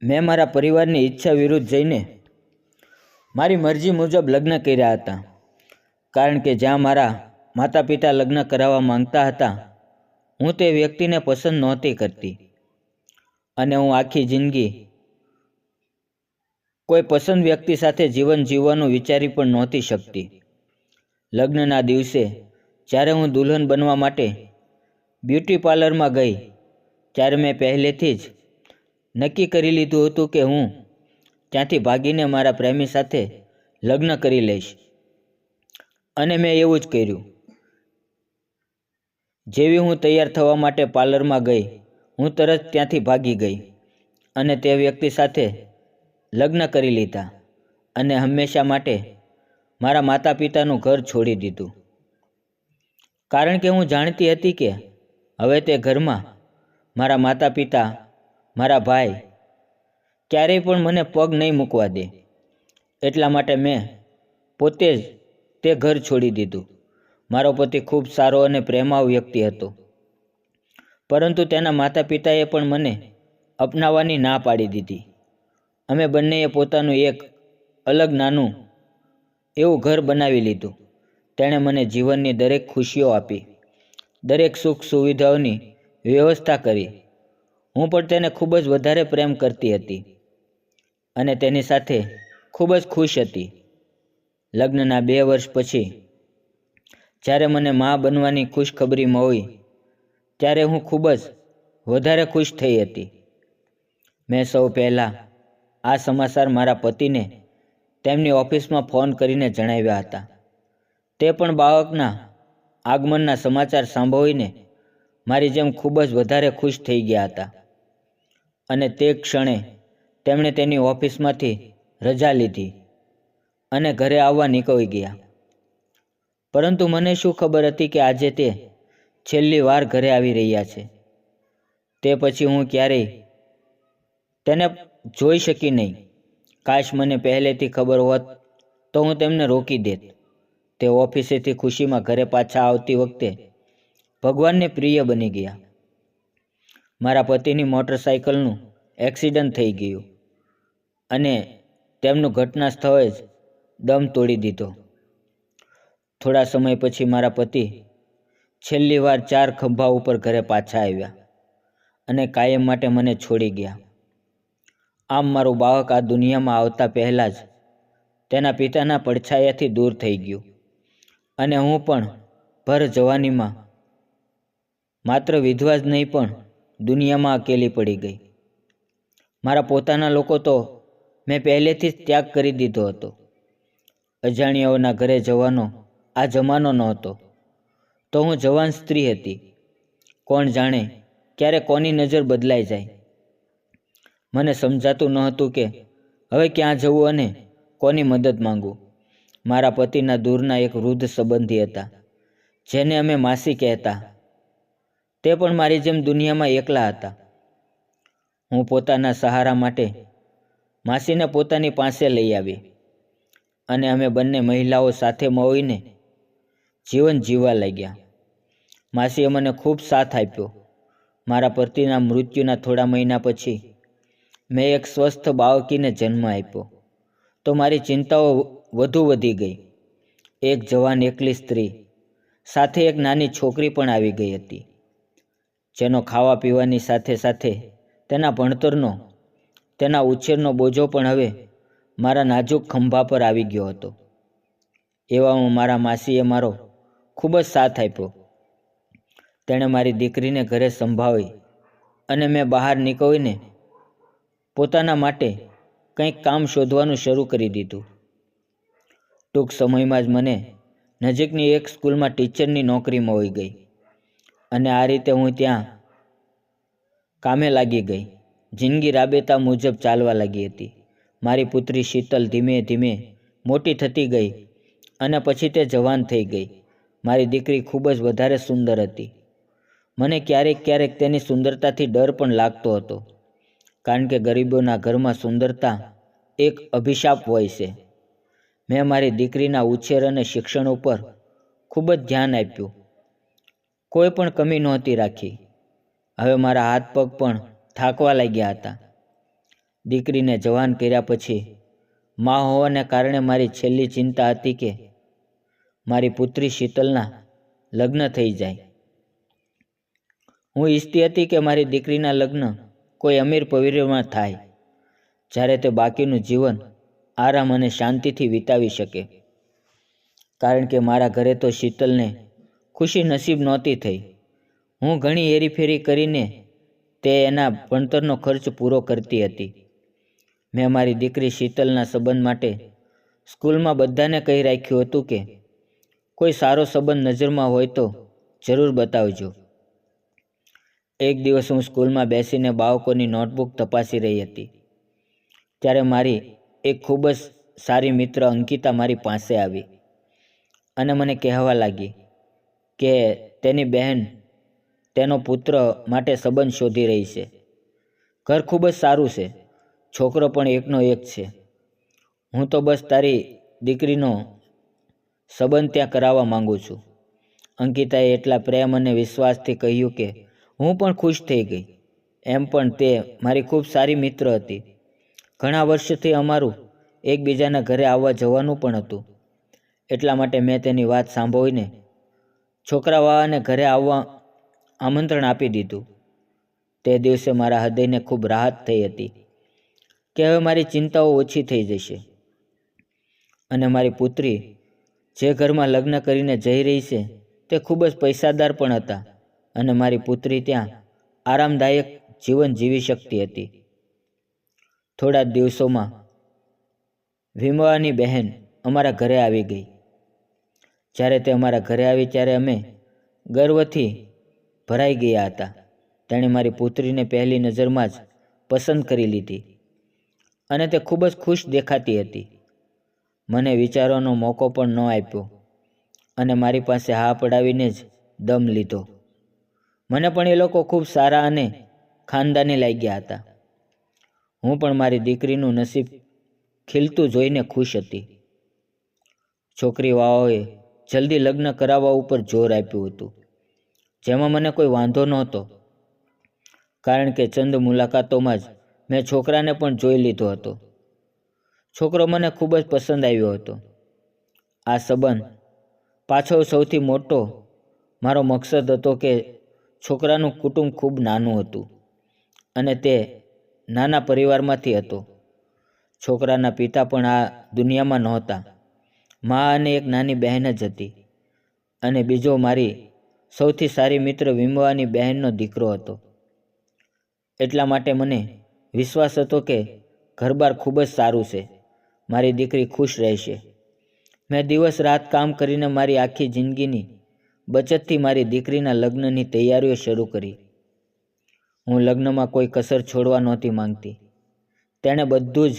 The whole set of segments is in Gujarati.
મેં મારા પરિવારની ઈચ્છા વિરુદ્ધ જઈને મારી મરજી મુજબ લગ્ન કર્યા હતા, કારણ કે જ્યાં મારા માતા પિતા લગ્ન કરાવવા માંગતા હતા, હું તે વ્યક્તિને પસંદ નહોતી કરતી અને હું આખી જિંદગી કોઈ પસંદ વ્યક્તિ સાથે જીવન જીવવાનું વિચારી પણ નહોતી શકતી. લગ્નના દિવસે જ્યારે હું દુલ્હન બનવા માટે બ્યુટી પાર્લરમાં ગઈ, ત્યારે મેં પહેલેથી જ નક્કી કરી લીધું હતું કે હું ત્યાંથી ભાગીને મારા પ્રેમી સાથે લગ્ન કરી લઈશ. અને મેં એવું જ કર્યું. જેવી હું તૈયાર થવા માટે પાર્લરમાં ગઈ, હું તરત ત્યાંથી ભાગી ગઈ અને તે વ્યક્તિ સાથે લગ્ન કરી લીધા અને હંમેશા માટે મારા માતા પિતાનું ઘર છોડી દીધું. કારણ કે હું જાણતી હતી કે હવે તે ઘરમાં મારા માતા પિતા, મારા ભાઈ ક્યારેય પણ મને પગ નહીં મૂકવા દે. એટલા માટે મેં પોતે જ તે ઘર છોડી દીધું. મારો પતિ ખૂબ સારો અને પ્રેમાળ વ્યક્તિ હતો, પરંતુ તેના માતા પિતાએ પણ મને અપનાવવાની ના પાડી દીધી. અમે બંનેએ પોતાનું એક અલગ નાનું એવું ઘર બનાવી લીધું. તેણે મને જીવનની દરેક ખુશીઓ આપી, દરેક સુખ સુવિધાઓની વ્યવસ્થા કરી. હું પણ તેને ખૂબ જ વધારે પ્રેમ કરતી હતી અને તેની સાથે ખૂબ જ ખુશ હતી. લગ્નના 2 વર્ષ પછી જ્યારે મને મા બનવાની ખુશખબરી મળી, ત્યારે હું ખૂબ જ વધારે ખુશ થઈ હતી. મેં સૌ પહેલાં આ સમાચાર મારા પતિને તેમની ઓફિસમાં ફોન કરીને જણાવ્યા હતા. તે પણ બાળકના આગમનના સમાચાર સાંભળીને મારી જેમ ખૂબ જ વધારે ખુશ થઈ ગયા હતા અને તે ક્ષણે તેમણે તેની ઓફિસમાંથી રજા લીધી અને ઘરે આવવા નીકળી ગયા. પરંતુ મને શું ખબર હતી કે આજે તે છેલ્લી વાર ઘરે આવી રહ્યા છે. તે પછી હું ક્યારેય તેને જોઈ શકી નહીં. કાશ મને પહેલેથી ખબર હોત તો હું તેમને રોકી દેત. તે ઓફિસેથી ખુશીમાં ઘરે પાછા આવતી વખતે ભગવાનને પ્રિય બની ગયા. મારા પતિની મોટરસાઇકલનું એક્સિડન્ટ થઈ ગયું અને તેમનું ઘટના સ્થળે જ દમ તોડી દીધો. થોડા સમય પછી મારા પતિ છેલ્લી વાર 4 ખંભા ઉપર ઘરે પાછા આવ્યા અને કાયમ માટે મને છોડી ગયા. આમ મારું બાળક આ દુનિયામાં આવતા પહેલાં જ તેના પિતાના પડછાયાથી દૂર થઈ ગયું અને હું પણ ભર જવાનીમાં માત્ર વિધવા જ નહીં પણ દુનિયામાં અકેલી પડી ગઈ. મારા પોતાના લોકો તો મેં પહેલેથી જ ત્યાગ કરી દીધો હતો. અજાણ્યાઓના ઘરે જવાનો આ જમાનો નહોતો, તો હું જવાન સ્ત્રી હતી. કોણ જાણે ક્યારે કોની નજર બદલાઈ જાય. મને સમજાતું ન હતું કે હવે ક્યાં જવું અને કોની મદદ માંગવું. મારા પતિના દૂરના એક વૃદ્ધ સંબંધી હતા, જેને અમે માસી કહેતા. તે પણ મારી જેમ દુનિયામાં એકલા હતા. હું પોતાના સહારા માટે માસીને પોતાની પાસે લઈ આવી અને અમે બંને મહિલાઓ સાથે મળીને જીવન જીવવા લાગ્યા. માસીએ મને ખૂબ સાથ આપ્યો. મારા પતિના મૃત્યુના થોડા મહિના પછી મેં એક સ્વસ્થ બાળકીને જન્મ આપ્યો, તો મારી ચિંતાઓ વધુ વધી ગઈ. એક જવાન એકલી સ્ત્રી સાથે એક નાની છોકરી પણ આવી ગઈ હતી, જેનો ખાવા પીવાની સાથે સાથે તેના ભણતરનો, તેના ઉછેરનો બોજો પણ હવે મારા નાજુક ખંભા પર આવી ગયો હતો. એવામાં મારા માસીએ મારો ખૂબ જ સાથ આપ્યો. તેણે મારી દીકરીને ઘરે સંભાળી અને મેં બહાર નીકળીને પોતાના માટે કંઈક કામ શોધવાનું શરૂ કરી દીધું. ટૂંક સમયમાં જ મને નજીકની એક સ્કૂલમાં ટીચરની નોકરી મળી ગઈ અને આ રીતે હું ત્યાં કામે લાગી ગઈ. જિંદગી રાબેતા મુજબ ચાલવા લાગી હતી. મારી પુત્રી શીતલ ધીમે ધીમે મોટી થતી ગઈ અને પછી તે જવાન થઈ ગઈ. મારી દીકરી ખૂબ જ વધારે સુંદર હતી. મને ક્યારેક ક્યારેક તેની સુંદરતાથી ડર પણ લાગતો હતો, કારણ કે ગરીબોના ઘરમાં સુંદરતા એક અભિશાપ હોય છે. મેં મારી દીકરીના ઉછેર અને શિક્ષણ ઉપર ખૂબ જ ધ્યાન આપ્યું. કોઈ પણ કમી નહોતી રાખી. હવે મારા હાથ પગ પણ થાકવા લાગ્યા હતા. દીકરીને જવાન કર્યા પછી મા હોવાને કારણે મારી છેલ્લી ચિંતા હતી કે મારી પુત્રી શીતલના લગ્ન થઈ જાય. હું ઈચ્છતી હતી કે મારી દીકરીના લગ્ન કોઈ અમીર પરિવારમાં થાય, જ્યારે તે બાકીનું જીવન આરામ અને શાંતિથી વિતાવી શકે. કારણ કે મારા ઘરે તો શીતલને ખુશી નસીબ નહોતી થઈ. હું ઘણી હેરીફેરી કરીને તે એના ભણતરનો ખર્ચ પૂરો કરતી હતી. મેં મારી દીકરી શીતલના સંબંધ માટે સ્કૂલમાં બધાને કહી રાખ્યું હતું કે કોઈ સારો સંબંધ નજરમાં હોય તો જરૂર બતાવજો. એક દિવસ હું સ્કૂલમાં બેસીને બાળકોની નોટબુક તપાસી રહી હતી, ત્યારે મારી એક ખૂબ જ સારી મિત્ર અંકિતા મારી પાસે આવી અને મને કહેવા લાગી કે તેની બહેન તેનો પુત્ર માટે સંબંધ શોધી રહી છે. ઘર ખૂબ જ સારું છે, છોકરો પણ એકનો એક છે. હું તો બસ તારી દીકરીનો સંબંધ ત્યાં કરાવવા માંગુ છું. અંકિતાએ એટલા પ્રેમ અને વિશ્વાસથી કહ્યું કે હું પણ ખુશ થઈ ગઈ. એમ પણ તે મારી ખૂબ સારી મિત્ર હતી. ઘણા વર્ષોથી અમારું એકબીજાના ઘરે આવવા જવાનું પણ હતું. એટલા માટે મેં તેની વાત સાંભળીને છોકરાવાળાને ઘરે આવવા આમંત્રણ આપી દીધું. તે દિવસે મારા હૃદયને ખૂબ રાહત થઈ હતી કે હવે મારી ચિંતાઓ ઓછી થઈ જશે. અને મારી પુત્રી જે ઘરમાં લગ્ન કરીને જઈ રહી છે તે ખૂબ જ પૈસાદાર પણ હતા અને મારી પુત્રી ત્યાં આરામદાયક જીવન જીવી શકતી હતી. થોડા દિવસોમાં વિમળાની બહેન અમારા ઘરે આવી ગઈ. જ્યારે તે અમારા ઘરે આવી ત્યારે અમે ગર્વથી ભરાઈ ગયા હતા. તેણે મારી પુત્રીને પહેલી નજરમાં જ પસંદ કરી લીધી અને તે ખૂબ જ ખુશ દેખાતી હતી. મને વિચારવાનો મોકો પણ ન આપ્યો અને મારી પાસે હા પડાવીને જ દમ લીધો. મને પણ એ લોકો ખૂબ સારા અને ખાનદાની લાગ્યા હતા. હું પણ મારી દીકરીનું નસીબ ખીલતું જોઈને ખુશ હતી. છોકરીવાળાઓએ જલ્દી લગ્ન કરાવવા ઉપર જોર આપ્યું હતું, જેમાં મને કોઈ વાંધો નહોતો, કારણ કે ચંદ મુલાકાતોમાં જ મેં છોકરાને પણ જોઈ લીધો હતો. છોકરો મને ખૂબ જ પસંદ આવ્યો હતો. આ સંબંધ પાછળ સૌથી મોટો મારો મકસદ હતો કે છોકરાનું કુટુંબ ખૂબ નાનું હતું અને તે નાના પરિવારમાંથી હતો. છોકરાના પિતા પણ આ દુનિયામાં નહોતા. મા અને એક નાની બહેન જ હતી અને બીજો મારી સૌથી સારી મિત્ર વિમળાની બહેનનો દીકરો હતો. એટલા માટે મને વિશ્વાસ હતો કે ઘરબાર ખૂબ જ સારું છે, મારી દીકરી ખુશ રહેશે. મેં દિવસ રાત કામ કરીને મારી આખી જિંદગીની બચતથી મારી દીકરીના લગ્નની તૈયારીઓ શરૂ કરી. હું લગ્નમાં કોઈ કસર છોડવા નહોતી માંગતી. તેણે બધું જ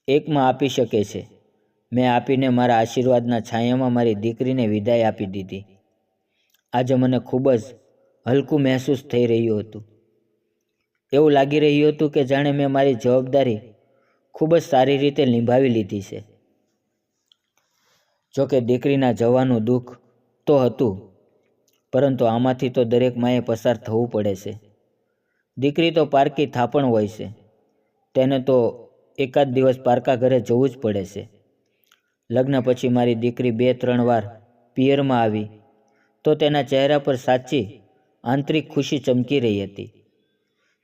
એકમાં આપી શકે છે. મેં આપીને મારા આશીર્વાદના છાયામાં મારી દીકરીને વિદાય આપી દીધી. આજે મને ખૂબ જ હલકું મહેસૂસ થઈ રહ્યું હતું. એવું લાગી રહ્યું હતું કે જાણે મેં મારી જવાબદારી ખૂબ જ સારી રીતે નિભાવી લીધી છે. જોકે દીકરીના જવાનું દુઃખ તો હતું, પરંતુ આમાંથી તો દરેક માએ પસાર થવું પડે છે. દીકરી તો પારકી થાપણ હોય છે. તેને તો એકાદ દિવસ પારકા ઘરે જવું જ પડે છે. લગ્ન પછી મારી દીકરી 2-3 વાર પિયરમાં આવી તો તેના ચહેરા પર સાચી આંતરિક ખુશી ચમકી રહી હતી,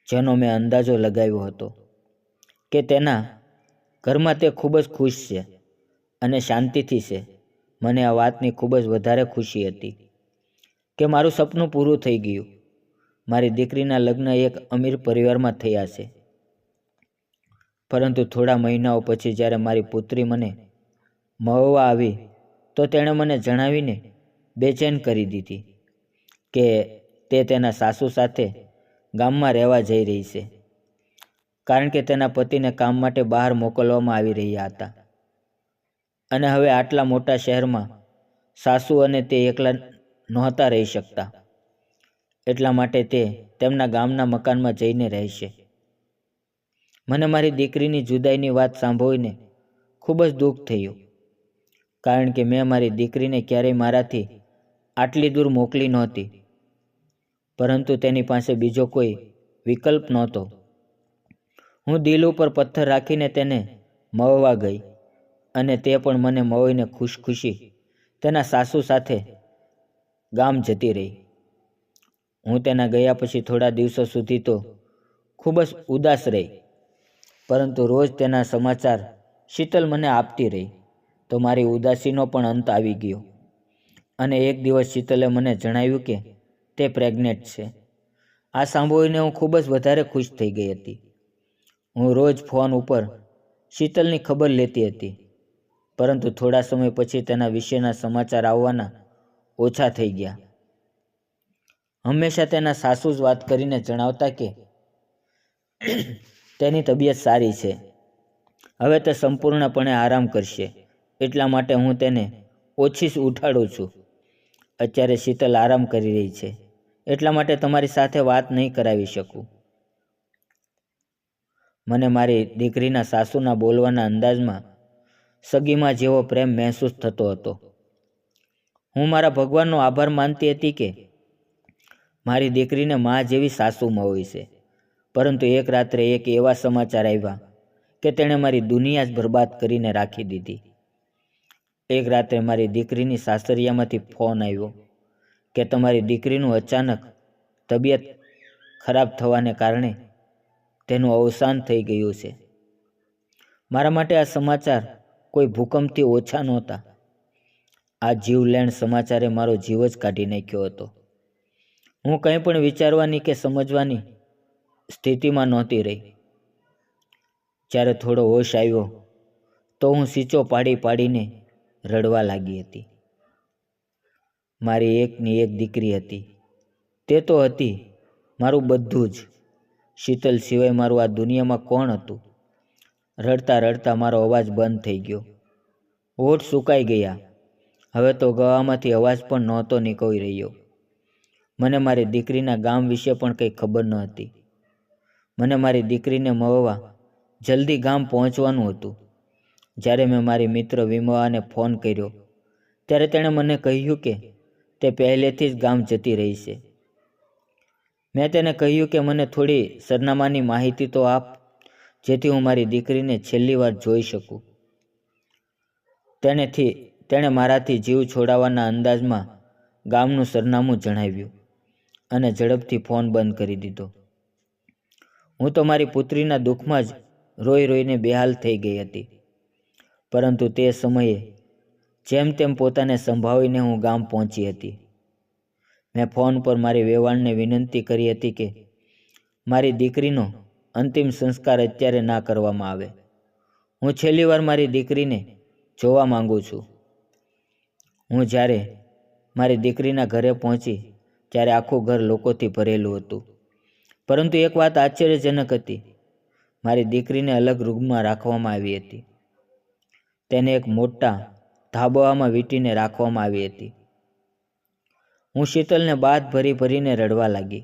જેનો મેં અંદાજો લગાવ્યો હતો કે તેના ઘરમાં તે ખૂબ જ ખુશ છે અને શાંતિથી છે. મને આ વાતની ખૂબ જ વધારે ખુશી હતી કે મારું સપનું પૂરું થઈ ગયું. મારી દીકરીના લગ્ન એક અમીર પરિવારમાં થયા છે. પરંતુ થોડા મહિનાઓ પછી જ્યારે મારી પુત્રી મને મળવા આવી તો તેણે મને જણાવીને બેચેન કરી દીધી કે તે તેના સાસુ સાથે ગામમાં રહેવા જઈ રહી છે, કારણ કે તેના પતિને કામ માટે બહાર મોકલવામાં આવી રહ્યા હતા અને હવે આટલા મોટા શહેરમાં સાસુ અને તે એકલા નહોતા રહી શકતા. એટલા માટે તે તેમના ગામના મકાનમાં જઈને રહેશે. મને મારી દીકરીની જુદાઈની વાત સાંભળીને ખૂબ જ દુઃખ થયું, કારણ કે મેં મારી દીકરીને ક્યારેય મારાથી આટલી દૂર મોકલી નહોતી. પરંતુ તેની પાસે બીજો કોઈ વિકલ્પ નહોતો. હું દિલ ઉપર પથ્થર રાખીને તેને મળવા ગઈ અને તે પણ મને મળીને ખુશખુશી તેના સાસુ સાથે ગામ જતી રહી. હું તેના ગયા પછી થોડા દિવસો સુધી તો ખૂબ જ ઉદાસ રહી, પરંતુ રોજ તેના સમાચાર શીતલ મને આપતી રહી તો મારી ઉદાસીનો પણ અંત આવી ગયો. અને એક દિવસ શીતલે મને જણાવ્યું કે તે પ્રેગ્નેન્ટ છે. આ સાંભળીને હું ખૂબ જ વધારે ખુશ થઈ ગઈ હતી. હું રોજ ફોન ઉપર શીતલની ખબર લેતી હતી, પરંતુ થોડા સમય પછી તેના વિશેના સમાચાર આવવાના ઓછા થઈ ગયા. હંમેશા તેના સાસુ જ વાત કરીને જણાવતા કે તેની તબિયત સારી છે, હવે તે સંપૂર્ણપણે આરામ કરશે, એટલા માટે હું તેને ઓછી જ ઉઠાડું છું. અત્યારે શીતલ આરામ કરી રહી છે, એટલા માટે તમારી સાથે વાત નહીં કરાવી શકું. મને મારી દીકરીના સાસુના બોલવાના અંદાજમાં સગીમાં જેવો પ્રેમ મહેસૂસ થતો હતો. હું મારા ભગવાનનો આભાર માનતી હતી કે મારી દીકરીને મા જેવી સાસુ મળી છે. પરંતુ એક રાત્રે એક એવા સમાચાર આવ્યા કે તેણે મારી દુનિયા જ બરબાદ કરીને રાખી દીધી. એક રાત્રે મારી દીકરીની સાસરિયામાંથી ફોન આવ્યો કે તમારી દીકરીનું અચાનક તબિયત ખરાબ થવાને કારણે તેનું અવસાન થઈ ગયું છે. મારા માટે આ સમાચાર કોઈ ભૂકંપથી ઓછા નહોતા. આ જીવલેણ સમાચારે મારો જીવ જ કાઢી નાખ્યો હતો. હું કંઈ પણ વિચારવાની કે સમજવાની સ્થિતિમાં નહોતી રહી. જ્યારે થોડો હોશ આવ્યો તો હું સીંચો પાડીને રડવા લાગી હતી. મારી એકની એક દીકરી હતી. તે તો હતી મારું બધું જ. શીતલ સિવાય મારું આ દુનિયામાં કોણ હતું? રડતા રડતા મારો અવાજ બંધ થઈ ગયો. હોઠ સુકાઈ ગયા. હવે તો ગળામાંથી અવાજ પણ નહોતો નીકળી રહ્યો. મને મારી દીકરીના ગામ વિશે પણ કંઈ ખબર ન હતી. મને મારી દીકરીને મળવા જલ્દી ગામ પહોંચવાનું હતું. જ્યારે મેં મારી મિત્ર વિમળાને ફોન કર્યો ત્યારે તેણે મને કહ્યું કે તે પહેલેથી જ ગામ જતી રહી છે. મેં તેને કહ્યું કે મને થોડી સરનામાની માહિતી તો આપ, જેથી હું મારી દીકરીને છેલ્લી વાર જોઈ શકું. તેણે મારાથી જીવ છોડાવવાના અંદાજમાં ગામનું સરનામું જણાવ્યું અને ઝડપથી ફોન બંધ કરી દીધો. હું તો મારી પુત્રીના દુઃખમાં જ રોઈ રોઈને બેહાલ થઈ ગઈ હતી. પરંતુ તે સમયે જેમ તેમ પોતાને સંભાળીને હું ગામ પહોંચી હતી. મેં ફોન પર મારી વેવાણને વિનંતી કરી હતી કે મારી દીકરીનો અંતિમ સંસ્કાર અત્યારે ના કરવામાં આવે. હું છેલ્લી વાર મારી દીકરીને જોવા માંગુ છું. હું જ્યારે મારી દીકરીના ઘરે પહોંચી ત્યારે આખું ઘર લોકોથી ભરેલું હતું. પરંતુ એક વાત આશ્ચર્યજનક હતી. મારી દીકરીને અલગ રૂમમાં રાખવામાં આવી હતી. તેને એક મોટા ધાબામાં વીંટીને રાખવામાં આવી હતી. હું શીતલને બાથ ભરીને રડવા લાગી.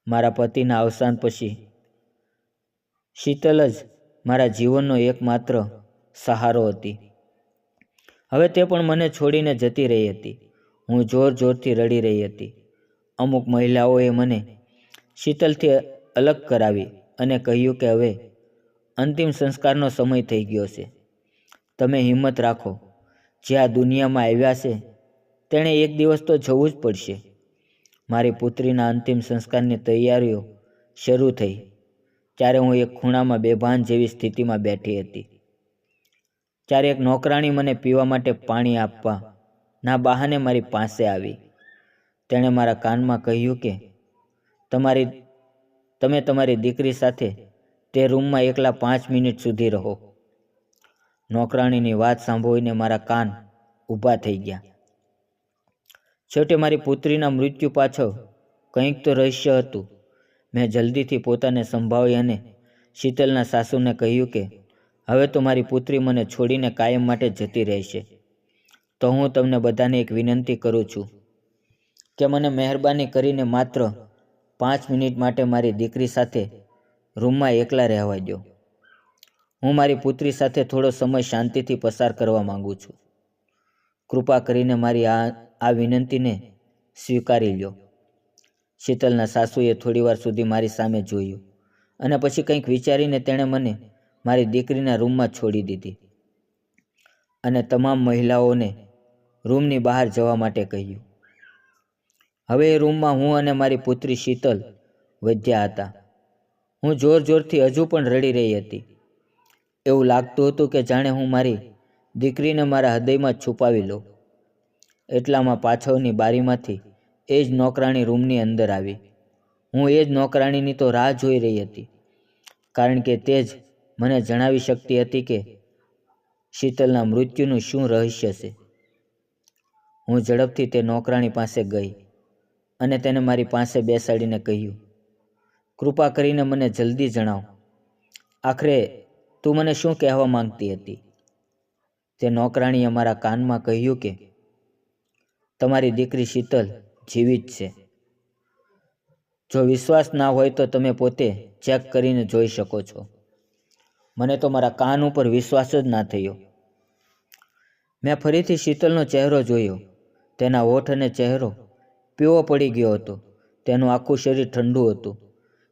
મારા પતિના અવસાન પછી શીતલ જ મારા જીવનનો એકમાત્ર સહારો હતી. હવે તે પણ મને છોડીને જતી રહી હતી. હું જોરથી રડી રહી હતી. અમુક મહિલાઓએ મને શીતલથી અલગ કરાવી અને કહ્યું કે હવે અંતિમ સંસ્કારનો સમય થઈ ગયો છે. તમે હિંમત રાખો. જે આ દુનિયામાં આવ્યા છે તેણે એક દિવસ તો જવું જ પડશે. મારી પુત્રીના અંતિમ સંસ્કારની તૈયારીઓ શરૂ થઈ ત્યારે હું એક ખૂણામાં બેભાન જેવી સ્થિતિમાં બેઠી હતી. ત્યારે એક નોકરાણી મને પીવા માટે પાણી આપવા ના બહાને મારી પાસે આવી. તેણે મારા કાનમાં કહ્યું કે તમે તમારી દીકરી સાથે તે રૂમમાં એકલા 5 મિનિટ સુધી રહો. નોકરાણીની વાત સાંભળીને મારા કાન ઊભા થઈ ગયા. છેવટે મારી પુત્રીના મૃત્યુ પાછળ કંઈક તો રહસ્ય હતું. મેં જલ્દીથી પોતાને સંભાળી અને શીતલના સાસુને કહ્યું કે હવે તો મારી પુત્રી મને છોડીને કાયમ માટે જતી રહેશે. તો હું તમને બધાને એક વિનંતી કરું છું કે મને મહેરબાની કરીને માત્ર 5 મિનિટ માટે મારી દીકરી સાથે રૂમમાં એકલા રહેવા દો. હું મારી પુત્રી સાથે થોડો સમય શાંતિથી પસાર કરવા માંગુ છું. કૃપા કરીને મારી આ વિનંતીને સ્વીકારી લો. શીતલના સાસુએ થોડીવાર સુધી મારી સામે જોયું અને પછી કંઈક વિચારીને તેણે મને મારી દીકરીના રૂમમાં છોડી દીધી અને તમામ મહિલાઓને રૂમની બહાર જવા માટે કહ્યું. હવે એ રૂમમાં હું અને મારી પુત્રી શીતલ વધ્યા હતા. હું જોર જોરથી હજુ પણ રડી રહી હતી. એવું લાગતું હતું કે જાણે હું મારી દીકરીને મારા હૃદયમાં જ છુપાવી લઉં. એટલામાં પાછળની બારીમાંથી એ જ નોકરાણી રૂમની અંદર આવી. હું એ જ નોકરાણીની તો રાહ જોઈ રહી હતી, કારણ કે તે જ મને જણાવી શકતી હતી કે શીતલના મૃત્યુનું શું રહસ્ય છે. હું ઝડપથી તે નોકરાણી પાસે ગઈ અને તેને મારી પાસે બેસાડીને કહ્યું, કૃપા કરીને મને જલ્દી જણાવ, આખરે તું મને શું કહેવા માંગતી હતી? તે નોકરાણીએ મારા કાનમાં કહ્યું કે તમારી દીકરી શીતલ જીવિત છે. જો વિશ્વાસ ના હોય તો તમે પોતે ચેક કરીને જોઈ શકો છો. મને તો મારા કાન ઉપર વિશ્વાસ જ ના થયો. મેં ફરીથી શીતલનો ચહેરો જોયો. તેના હોઠ અને ચહેરો પીળો પડી ગયો હતો. તેનું આખું શરીર ઠંડુ હતું.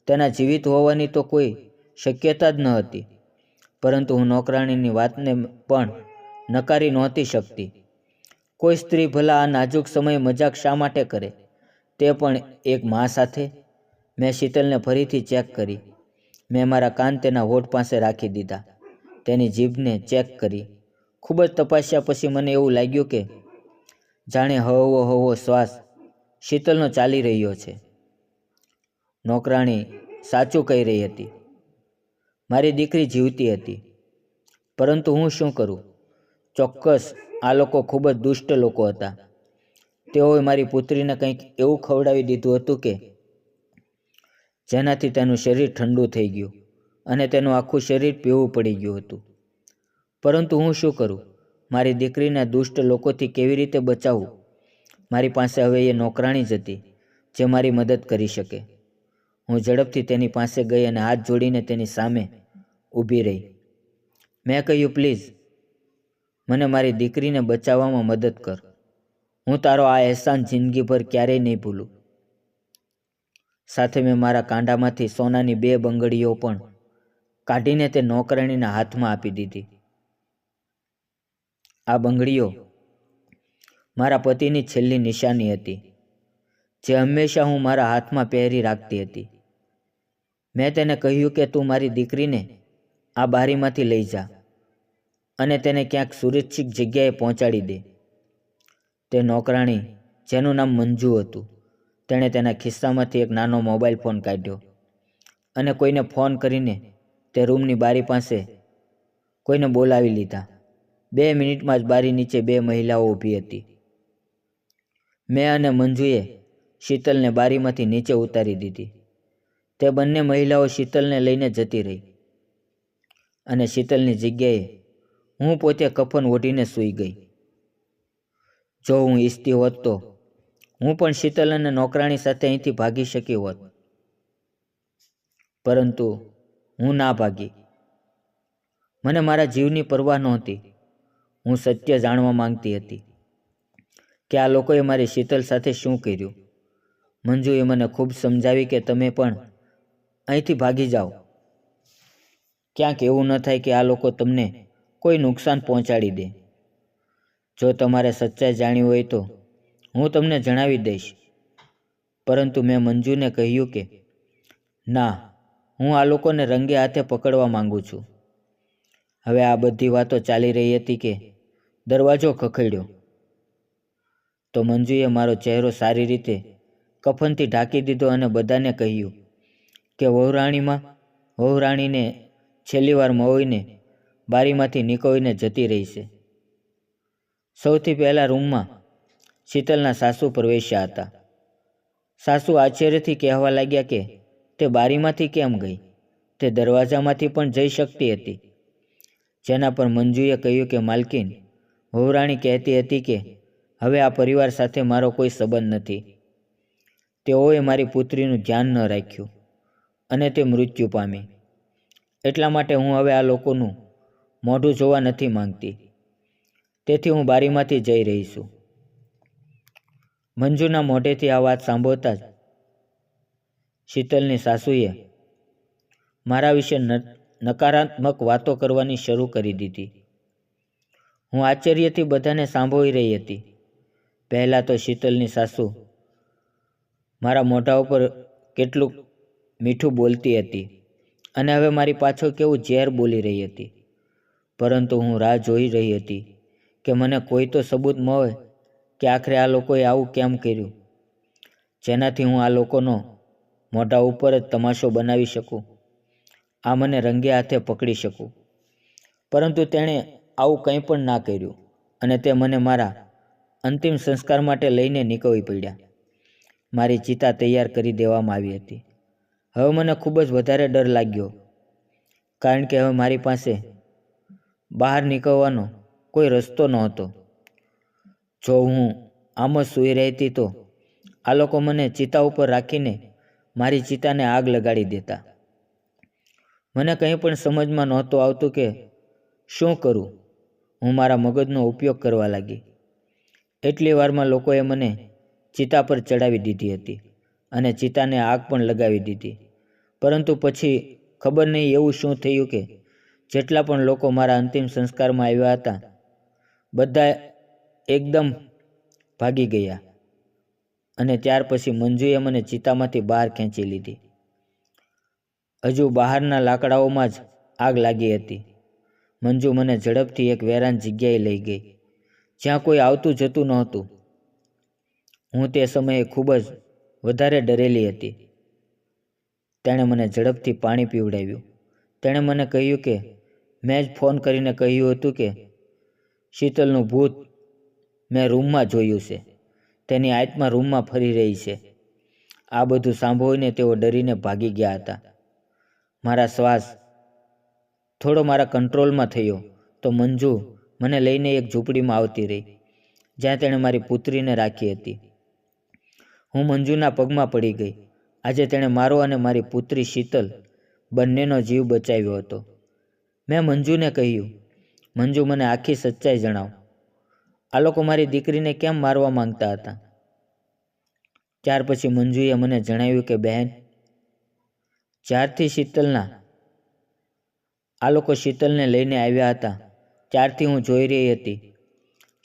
તેના જીવિત હોવાની તો કોઈ શક્યતા જ ન હતી. પરંતુ હું નોકરાણીની વાતને પણ નકારી નહોતી શકતી. કોઈ સ્ત્રી ભલા આ નાજુક સમયે મજાક શા માટે કરે, તે પણ એક મા સાથે? મેં શીતલને ફરીથી ચેક કરી. મેં મારા કાન તેના હોઠ પાસે રાખી દીધા. તેની જીભને ચેક કરી. ખૂબ જ તપાસ્યા પછી મને એવું લાગ્યું કે જાણે હળવો હળવો શ્વાસ શીતલનો ચાલી રહ્યો છે. નોકરાણી સાચું કહી રહી હતી. મારી દીકરી જીવતી હતી. પરંતુ હું શું કરું? ચોક્કસ આ લોકો ખૂબ જ દુષ્ટ લોકો હતા. તેઓએ મારી પુત્રીને કંઈક એવું ખવડાવી દીધું હતું કે જેનાથી તેનું શરીર ઠંડુ થઈ ગયું અને તેનું આખું શરીર પીળું પડી ગયું હતું. પરંતુ હું શું કરું? મારી દીકરીને દુષ્ટ લોકોથી કેવી રીતે બચાવવું? મારી પાસે હવે એ નોકરાણી જ હતી જે મારી મદદ કરી શકે. હું ઝડપથી તેની પાસે ગઈ અને હાથ જોડીને તેની સામે ઊભી રહી. મેં કહ્યું, પ્લીઝ મને મારી દીકરીને બચાવવામાં મદદ કર. હું તારો આ અહેસાન જિંદગીભર ક્યારેય નહીં ભૂલું. સાથે મેં મારા કાંડામાંથી સોનાની 2 બંગડીઓ પણ કાઢીને તે નોકરાણીના હાથમાં આપી દીધી. આ બંગડીઓ મારા પતિની છેલ્લી નિશાની હતી, જે હંમેશા હું મારા હાથમાં પહેરી રાખતી હતી. મેં તેને કહ્યું કે તું મારી દીકરીને આ બારીમાંથી લઈ જા અને તેને ક્યાંક સુરક્ષિત જગ્યાએ પહોંચાડી દે. તે નોકરાણી, જેનું નામ મંજુ હતું, તેણે તેના ખિસ્સામાંથી એક નાનો મોબાઈલ ફોન કાઢ્યો અને કોઈને ફોન કરીને તે રૂમની બારી પાસે કોઈને બોલાવી લીધા. 2 મિનિટમાં જ બારી નીચે 2 મહિલાઓ ઊભી હતી. મેં અને મંજુએ શીતલને બારીમાંથી નીચે ઉતારી દીધી. તે બંને મહિલાઓ શીતલને લઈને જતી રહી અને શીતલની જગ્યાએ હું પોતે કફન ઓઢીને સૂઈ ગઈ. જો હું ઈચ્છતી હોત તો હું પણ શીતલ અને નોકરાણી સાથે અહીંથી ભાગી શકી હોત, પરંતુ હું ના ભાગી. મને મારા જીવની પરવા નહોતી. હું સત્ય જાણવા માંગતી હતી કે આ લોકોએ મારી શીતલ સાથે શું કર્યું. મંજુએ મને ખૂબ સમજાવી કે તમે પણ અહીંથી ભાગી જાઓ. ક્યાંક એવું ન થાય કે આ લોકો તમને કોઈ નુકસાન પહોંચાડી દે. જો તમારે સચ્ચાઈ જાણવી હોય તો હું તમને જણાવી દઈશ. પરંતુ મેં મંજુને કહ્યું કે ના, હું આ લોકોને રંગે હાથે પકડવા માંગુ છું. હવે આ બધી વાતો ચાલી રહી હતી કે દરવાજો ખખડ્યો. તો મંજુએ મારો ચહેરો સારી રીતે કફનથી ઢાંકી દીધો અને બધાને કહ્યું કે વહુરાણીને છેલ્લી વાર મળીને બારીમાંથી નીકળીને જતી રહી છે. સૌથી પહેલાં રૂમમાં શીતલના સાસુ પ્રવેશ્યા હતા. સાસુ આશ્ચર્યથી કહેવા લાગ્યા કે તે બારીમાંથી કેમ ગઈ? તે દરવાજામાંથી પણ જઈ શકતી હતી. જેના પર મંજુએ કહ્યું કે માલકીન, વહુરાણી કહેતી હતી કે હવે આ પરિવાર સાથે મારો કોઈ સંબંધ નથી. તેઓએ મારી પુત્રીનું ધ્યાન ન રાખ્યું અને તે મૃત્યુ પામી. એટલા માટે હું હવે આ લોકોનું મોઢું જોવા નથી માંગતી. તેથી હું બારીમાંથી જઈ રહી છું. મંજુના મોઢેથી આ વાત સાંભળતા જ શીતલની સાસુએ મારા વિશે નકારાત્મક વાતો કરવાની શરૂ કરી દીધી. હું આશ્ચર્યથી બધાને સાંભળી રહી હતી. પહેલાં તો શીતલની સાસુ મારા મોઢા ઉપર કેટલું મીઠું બોલતી હતી અને હવે મારી પાછળ કેવું ઝેર બોલી રહી હતી. પરંતુ હું રાહ જોઈ રહી હતી કે મને કોઈ તો સબૂત મળે કે આખરે આ લોકોએ આવું કેમ કર્યું, જેનાથી હું આ લોકોનો મોઢા ઉપર જ તમાશો બનાવી શકું, આ મને રંગે હાથે પકડી શકું. પરંતુ તેણે આવું કંઈ પણ ના કર્યું અને તે મને મારા અંતિમ સંસ્કાર માટે લઈને નીકળી પડ્યા. મારી ચિતા તૈયાર કરી દેવામાં આવી હતી. હવે મને ખૂબ જ વધારે ડર લાગ્યો, કારણ કે હવે મારી પાસે બહાર નીકળવાનો કોઈ રસ્તો નહોતો. જો હું આમ જ સૂઈ રહેતી તો આ લોકો મને ચિતા ઉપર રાખીને મારી ચિતાને આગ લગાડી દેતા. મને કંઈ પણ સમજમાં નહોતું આવતું કે શું કરું. હું મારા મગજનો ઉપયોગ કરવા લાગી. એટલી વારમાં લોકોએ મને ચિતા પર ચડાવી દીધી હતી અને ચિતાને આગ પણ લગાવી દીધી. પરંતુ પછી ખબર નહીં એવું શું થયું કે જેટલા પણ લોકો મારા અંતિમ સંસ્કારમાં આવ્યા હતા, બધા એકદમ ભાગી ગયા અને ત્યાર પછી મંજુએ મને ચિતામાંથી બહાર ખેંચી લીધી. હજુ બહારના લાકડાઓમાં જ આગ લાગી હતી. મંજુ મને ઝડપથી એક વેરાન જગ્યાએ લઈ ગઈ, જ્યાં કોઈ આવતું જતું નહોતું. હું તે સમયે ખૂબ જ વધારે ડરેલી હતી. તેણે મને ઝડપથી પાણી પીવડાવ્યું. તેણે મને કહ્યું કે મેં જ ફોન કરીને કહ્યું હતું કે શીતલનું ભૂત મેં રૂમમાં જોયું છે, તેની આત્મા રૂમમાં ફરી રહી છે. આ બધું સાંભળીને તેઓ ડરીને ભાગી ગયા હતા. મારા શ્વાસ થોડો મારા કંટ્રોલમાં થયો તો મંજુ મને લઈને એક ઝૂંપડીમાં આવતી રહી, જ્યાં તેણે મારી પુત્રીને રાખી હતી. હું મંજુના પગમાં પડી ગઈ. આજે તેણે મારો અને મારી પુત્રી શીતલ બંનેનો જીવ બચાવ્યો હતો. મેં મંજુને કહ્યું, મંજુ, મને આખી સચ્ચાઈ જણાવ. આ લોકો મારી દીકરીને કેમ મારવા માંગતા હતા? ત્યાર પછી મંજુએ મને જણાવ્યું કે બહેન, જ્યારથી આ લોકો શીતલને લઈને આવ્યા હતા ત્યારથી હું જોઈ રહી હતી.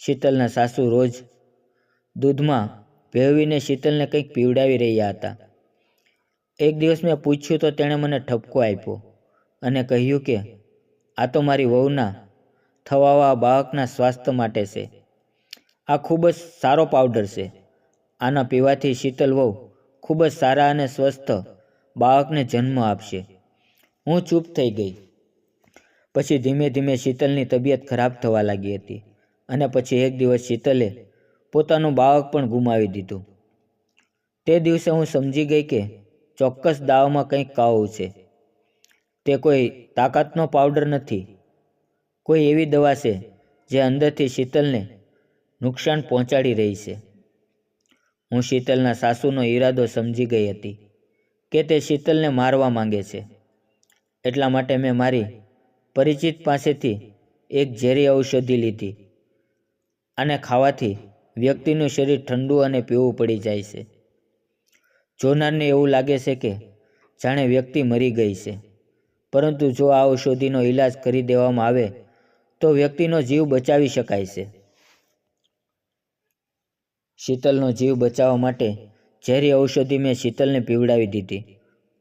શીતલના સાસુ રોજ દૂધમાં ભેળવીને શીતલને કંઈક પીવડાવી રહ્યા હતા. એક દિવસ મેં પૂછ્યું તો તેણે મને ઠપકો આપ્યો અને કહ્યું કે આ તો મારી વહુના થવાવા બાળકના સ્વાસ્થ્ય માટે છે. આ ખૂબ જ સારો પાવડર છે. આના પીવાથી શીતલ વહુ ખૂબ જ સારા અને સ્વસ્થ બાળકને જન્મ આપશે. હું ચૂપ થઈ ગઈ. પછી ધીમે ધીમે શીતલની તબિયત ખરાબ થવા લાગી હતી અને પછી એક દિવસ શીતલે પોતાનું બાળક પણ ગુમાવી દીધું. તે દિવસે હું સમજી ગઈ કે ચોક્કસ દાવમાં કંઈક કાળું છે. તે કોઈ તાકાતનો પાવડર નથી, કોઈ એવી દવા છે જે અંદરથી શીતલને નુકસાન પહોંચાડી રહી છે. હું શીતલના સાસુનો ઈરાદો સમજી ગઈ હતી કે તે શીતલને મારવા માંગે છે. એટલા માટે મેં મારી પરિચિત પાસેથી એક ઝેરી ઔષધિ લીધી. આને ખાવાથી વ્યક્તિનું શરીર ઠંડુ અને પીવું પડી જાય છે. જોનારને એવું લાગે છે કે જાણે વ્યક્તિ મરી ગઈ છે, પરંતુ જો આ ઔષધિનો ઈલાજ કરી દેવામાં આવે તો વ્યક્તિનો જીવ બચાવી શકાય છે. શીતલનો જીવ બચાવવા માટે ઝેરી ઔષધિ મેં શીતલને પીવડાવી દીધી.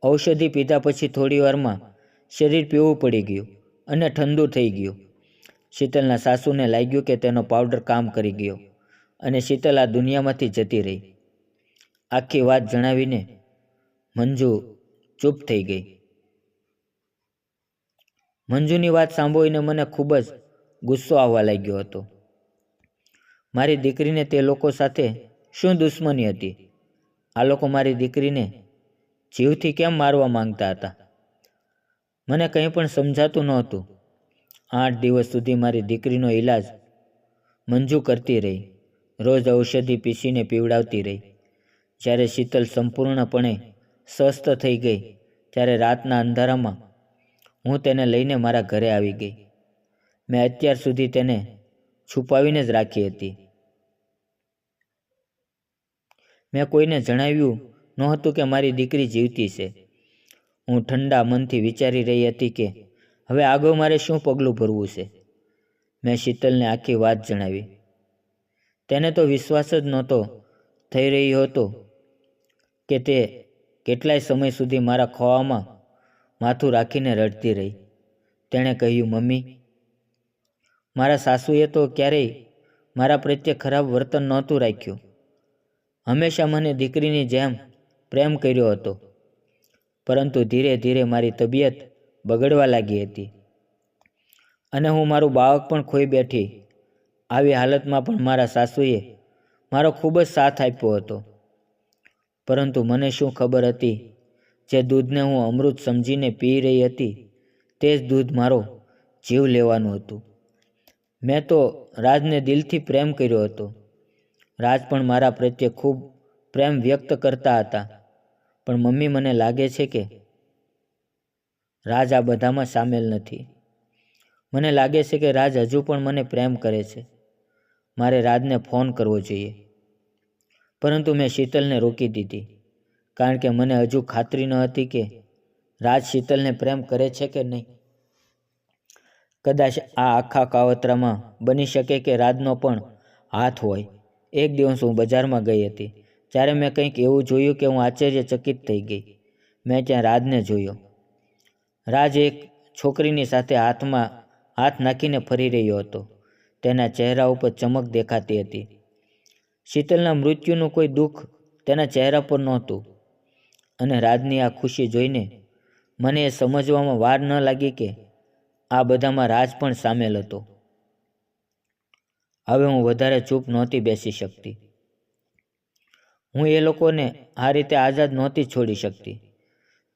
ઔષધિ પીધા પછી થોડી વારમાં શરીર પીવું પડી ગયું અને ઠંડુ થઈ ગયું. શીતલના સાસુને લાગ્યું કે તેનો પાવડર કામ કરી ગયો અને શીતલ આ દુનિયામાંથી જતી રહી. આખી વાત જણાવીને મંજુ ચૂપ થઈ ગઈ. મંજુની વાત સાંભળીને મને ખૂબ જ ગુસ્સો આવવા લાગ્યો હતો. મારી દીકરીને તે લોકો સાથે શું દુશ્મની હતી? આ લોકો મારી દીકરીને જીવથી કેમ મારવા માંગતા હતા? મને કંઈ પણ સમજાતું નહોતું. 8 દિવસ સુધી મારી દીકરીનો ઈલાજ મંજુ કરતી રહી. રોજ ઔષધિ પીસીને પીવડાવતી રહી. જ્યારે શીતલ સંપૂર્ણપણે સ્વસ્થ થઈ ગઈ ત્યારે રાતના અંધારામાં હું તેને લઈને મારા ઘરે આવી ગઈ. મેં અત્યાર સુધી તેને છુપાવીને જ રાખી હતી. મેં કોઈને જણાવ્યું નહોતું કે મારી દીકરી જીવતી છે. હું ઠંડા મનથી વિચારી રહી હતી કે હવે આગળ મારે શું પગલું ભરવું છે. મેં શીતલને આખી વાત જણાવી. તેને તો વિશ્વાસ જ નહોતો થઈ રહ્યો હતો કે તે કેટલાય સમય સુધી મારા ખોળામાં માથું રાખીને રડતી રહી. તેણે કહ્યું, મમ્મી, મારા સાસુએ તો ક્યારેય મારા પ્રત્યે ખરાબ વર્તન નહોતું રાખ્યું. હંમેશા મને દીકરીની જેમ પ્રેમ કર્યો હતો. પરંતુ ધીરે ધીરે મારી તબિયત બગડવા લાગી હતી અને હું મારું બાળક પણ ખોઈ બેઠી. આવી હાલતમાં પણ મારા સાસુએ મારો ખૂબ જ સાથ આપ્યો હતો. પરંતુ મને શું ખબર હતી, જે દૂધને હું અમૃત સમજીને પી રહી હતી તે જ દૂધ મારો જીવ લેવાનું હતું. મેં તો રાજને દિલથી પ્રેમ કર્યો હતો. રાજ પણ મારા પ્રત્યે ખૂબ પ્રેમ વ્યક્ત કરતા હતા. પણ મમ્મી, મને લાગે છે કે રાજ આ બધામાં સામેલ નથી. મને લાગે છે કે રાજ હજુ પણ મને પ્રેમ કરે છે. મારે રાજને ફોન કરવો જોઈએ. પરંતુ મેં શીતલને રોકી દીધી, કારણ કે મને હજુ ખાતરી ન હતી કે રાજ શીતલને પ્રેમ કરે છે કે નહીં. કદાચ આ આખા કાવતરામાં બની શકે કે રાજનો પણ હાથ હોય. એક દિવસ હું બજારમાં ગઈ હતી. જ્યારે મેં કંઈક એવું જોયું કે હું આશ્ચર્યચકિત થઈ ગઈ. મેં ત્યાં રાજને જોયો. રાજ એક છોકરીની સાથે હાથમાં હાથ નાખીને ફરી રહ્યો હતો. તેના ચહેરા ઉપર ચમક દેખાતી હતી. શીતલના મૃત્યુનું કોઈ દુઃખ તેના ચહેરા પર નહોતું. અને રાજની આ ખુશી જોઈને મને એ સમજવામાં વાર ન લાગી કે આ બધામાં રાજ પણ સામેલ હતો. હવે હું વધારે ચૂપ નહોતી બેસી શકતી. હું એ લોકોને આ રીતે આઝાદ નહોતી છોડી શકતી,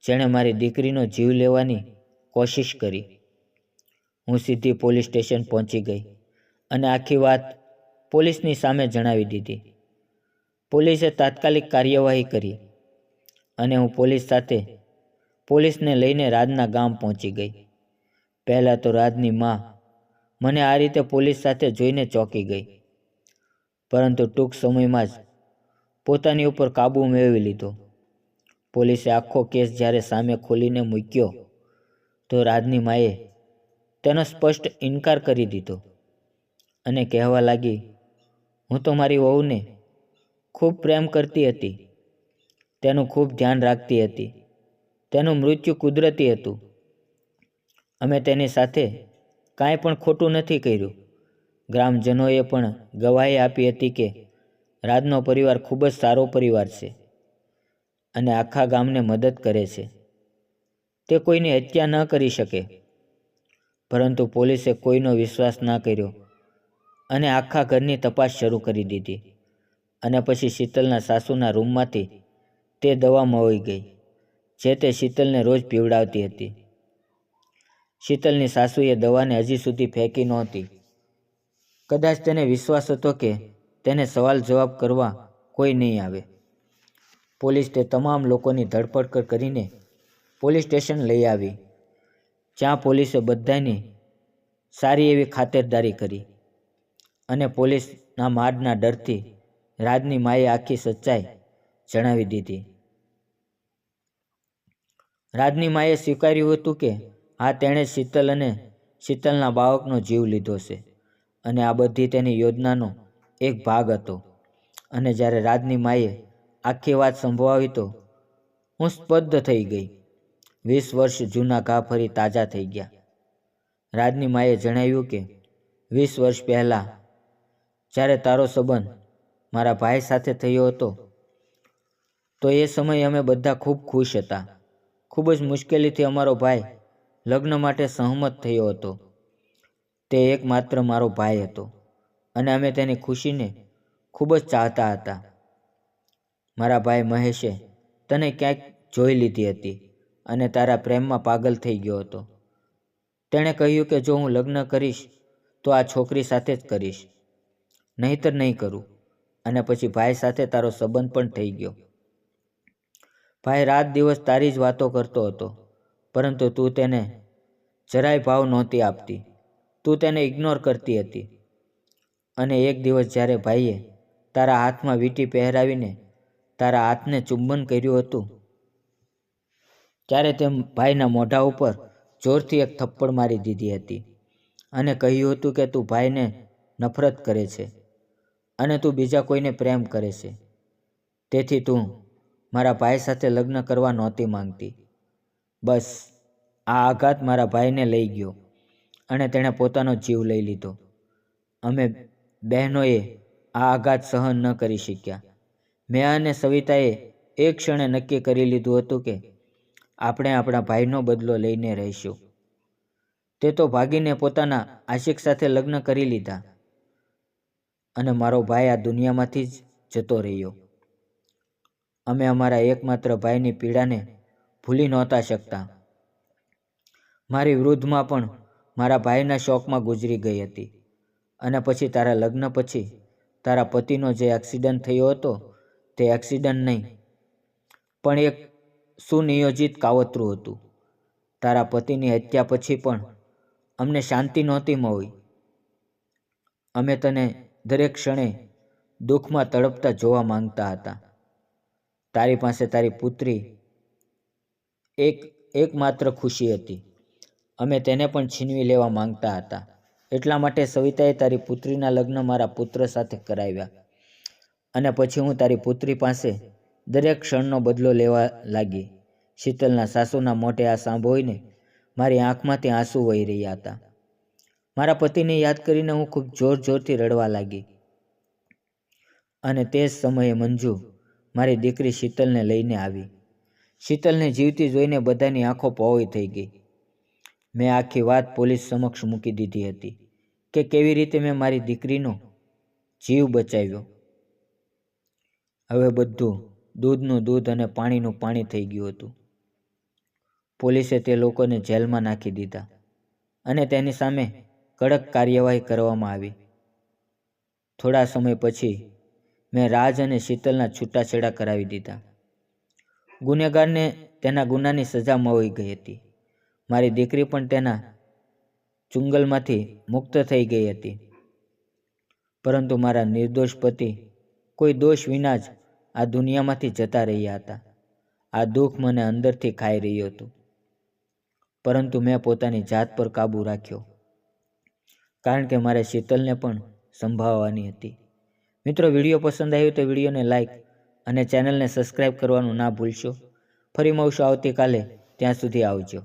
જેણે મારી દીકરીનો જીવ લેવાની કોશિશ કરી. હું સીધી પોલીસ સ્ટેશન પહોંચી ગઈ અને આખી વાત પોલીસની સામે જણાવી દીધી. પોલીસે તાત્કાલિક કાર્યવાહી કરી અને હું પોલીસને લઈને રાજના ગામ પહોંચી ગઈ. પહેલાં તો રાજની માં મને આ રીતે પોલીસ સાથે જોઈને ચોંકી ગઈ, પરંતુ ટૂંક સમયમાં જ પોતાની ઉપર કાબૂ મેળવી લીધો. પોલીસે આખો કેસ જ્યારે સામે ખોલીને મૂક્યો તો રાજની માએ તેનો સ્પષ્ટ ઇનકાર કરી દીધો અને કહેવા લાગી, હું તો મારી વહુને ખૂબ પ્રેમ કરતી હતી, તેનું ખૂબ ધ્યાન રાખતી હતી. તેનું મૃત્યુ કુદરતી હતું. અમે તેની સાથે કાંઈ પણ ખોટું નથી કર્યું. ગ્રામજનોએ પણ ગવાહી આપી હતી કે રાજનો પરિવાર ખૂબ જ સારો પરિવાર છે અને આખા ગામને મદદ કરે છે. તે કોઈની હત્યા ન કરી શકે. પરંતુ પોલીસે કોઈનો વિશ્વાસ ના કર્યો અને આખા ઘરની તપાસ શરૂ કરી દીધી. અને પછી શીતલના સાસુના રૂમમાંથી તે દવા મળી ગઈ જે તે શીતલને રોજ પીવડાવતી હતી. શીતલની સાસુએ દવાને હજી સુધી ફેંકી નહોતી. કદાચ તેને વિશ્વાસ હતો કે તેને સવાલ જવાબ કરવા કોઈ નહીં આવે. પોલીસ તે તમામ લોકોની ધરપકડ કરીને પોલીસ સ્ટેશન લઈ આવી, જ્યાં પોલીસે બધાની સારી એવી ખાતરદારી કરી અને પોલીસના મારના ડરથી રાજની માએ આખી સચ્ચાઈ જણાવી દીધી. રાજની માએ સ્વીકાર્યું હતું કે હા, તેણે શીતલ અને શીતલના બાળકનો જીવ લીધો છે અને આ બધી તેની યોજનાનો એક ભાગ હતો. અને જ્યારે રાજની માએ આખી વાત સંભળાવી તો હું સ્તબ્ધ થઈ ગઈ. 20 વર્ષ જૂના ઘા ફરી તાજા થઈ ગયા. રાજની માએ જણાવ્યું કે 20 વર્ષ પહેલાં જ્યારે તારો સંબંધ મારા ભાઈ સાથે થયો હતો તો એ સમયે અમે બધા ખૂબ ખુશ હતા. ખૂબ જ મુશ્કેલીથી અમારો ભાઈ લગ્ન માટે સહમત થયો હતો. તે એકમાત્ર મારો ભાઈ હતો અને અમે તેની ખુશીને ખૂબ જ ચાહતા હતા. મારા ભાઈ મહેશે તને ક્યાંક જોઈ લીધી હતી અને તારા પ્રેમમાં પાગલ થઈ ગયો હતો. તેણે કહ્યું કે જો હું લગ્ન કરીશ તો આ છોકરી સાથે જ કરીશ, નહીંતર નહીં કરું. અને પછી ભાઈ સાથે તારો સંબંધ પણ થઈ ગયો. ભાઈ રાત દિવસ તારી જ વાતો કરતો હતો, પરંતુ તું તેને જરાય ભાવ નહોતી આપતી. તું તેને ઇગ્નોર કરતી હતી. અને એક દિવસ જ્યારે ભાઈએ તારા હાથમાં વીંટી પહેરાવીને તારા હાથને ચુંબન કર્યું હતું, ત્યારે તે ભાઈના મોઢા ઉપર જોરથી એક થપ્પડ મારી દીધી હતી અને કહ્યું હતું કે તું ભાઈને નફરત કરે છે અને તું બીજા કોઈને પ્રેમ કરે છે, તેથી તું મારા ભાઈ સાથે લગ્ન કરવા નહોતી માંગતી. બસ આ આઘાત મારા ભાઈને લઈ ગયો અને તેણે પોતાનો જીવ લઈ લીધો. અમે બહેનોએ આ આઘાત સહન ન કરી શક્યા. મેં અને સવિતાએ એક ક્ષણે નક્કી કરી લીધું હતું કે આપણે આપણા ભાઈનો બદલો લઈને રહીશું. તે તો ભાગીને પોતાના આશિક સાથે લગ્ન કરી લીધા અને મારો ભાઈ આ દુનિયામાંથી જ જતો રહ્યો. અમે અમારા એકમાત્ર ભાઈની પીડાને ભૂલી નહોતા શકતા. મારી વૃદ્ધમાં પણ મારા ભાઈના શોકમાં ગુજરી ગઈ હતી અને પછી તારા લગ્ન પછી તારા પતિનો જે એક્સિડન્ટ થયો હતો તે એક્સિડન્ટ નહીં પણ એક સુનિયોજિત કાવતરું હતું. તારા પતિની હત્યા પછી પણ અમને શાંતિ નહોતી મળી. અમે તને દરેક ક્ષણે દુઃખમાં તડપતા જોવા માંગતા હતા. તારી પાસે તારી પુત્રી એકમાત્ર ખુશી હતી. અમે તેને પણ છીનવી લેવા માંગતા હતા. એટલા માટે સવિતાએ તારી પુત્રીના લગ્ન મારા પુત્ર સાથે કરાવ્યા અને પછી હું તારી પુત્રી પાસે દરેક ક્ષણનો બદલો લેવા લાગી. શીતલના સાસુના મોઢે આ સાંભળીને મારી આંખમાંથી આંસુ વહી રહ્યા હતા. મારા પતિને યાદ કરીને હું ખૂબ જોરથી રડવા લાગી અને તે જ સમયે મંજુ મારી દીકરી શીતલને લઈને આવી. શીતલને જીવતી જોઈને બધાની આંખો પહોળી થઈ ગઈ. મેં આખી વાત પોલીસ સમક્ષ મૂકી દીધી હતી કે કેવી રીતે મેં મારી દીકરીનો જીવ બચાવ્યો. હવે બધું દૂધનું દૂધ અને પાણીનું પાણી થઈ ગયું હતું. પોલીસે તે લોકોને જેલમાં નાખી દીધા અને તેની સામે કડક કાર્યવાહી કરવામાં આવી. થોડા સમય પછી મેં રાજ અને શીતલના છૂટાછેડા કરાવી દીધા. ગુનેગારને તેના ગુનાની સજા મળી ગઈ હતી. મારી દીકરી પણ તેના ચુંગલમાંથી મુક્ત થઈ ગઈ હતી. પરંતુ મારા નિર્દોષ પતિ કોઈ દોષ વિના જ આ દુનિયામાંથી જતા રહ્યા હતા. આ દુઃખ મને અંદરથી ખાઈ રહ્યું હતું, પરંતુ મેં પોતાની જાત પર કાબૂ રાખ્યો કારણ કે મારે શીતલને પણ સંભાળવાની હતી. મિત્રો, વિડીયો પસંદ આવ્યો તો વિડીયોને લાઈક અને ચેનલને સબસ્ક્રાઈબ કરવાનું ના ભૂલશો. ફરી મળશું આવતીકાલે. ત્યાં સુધી આવજો.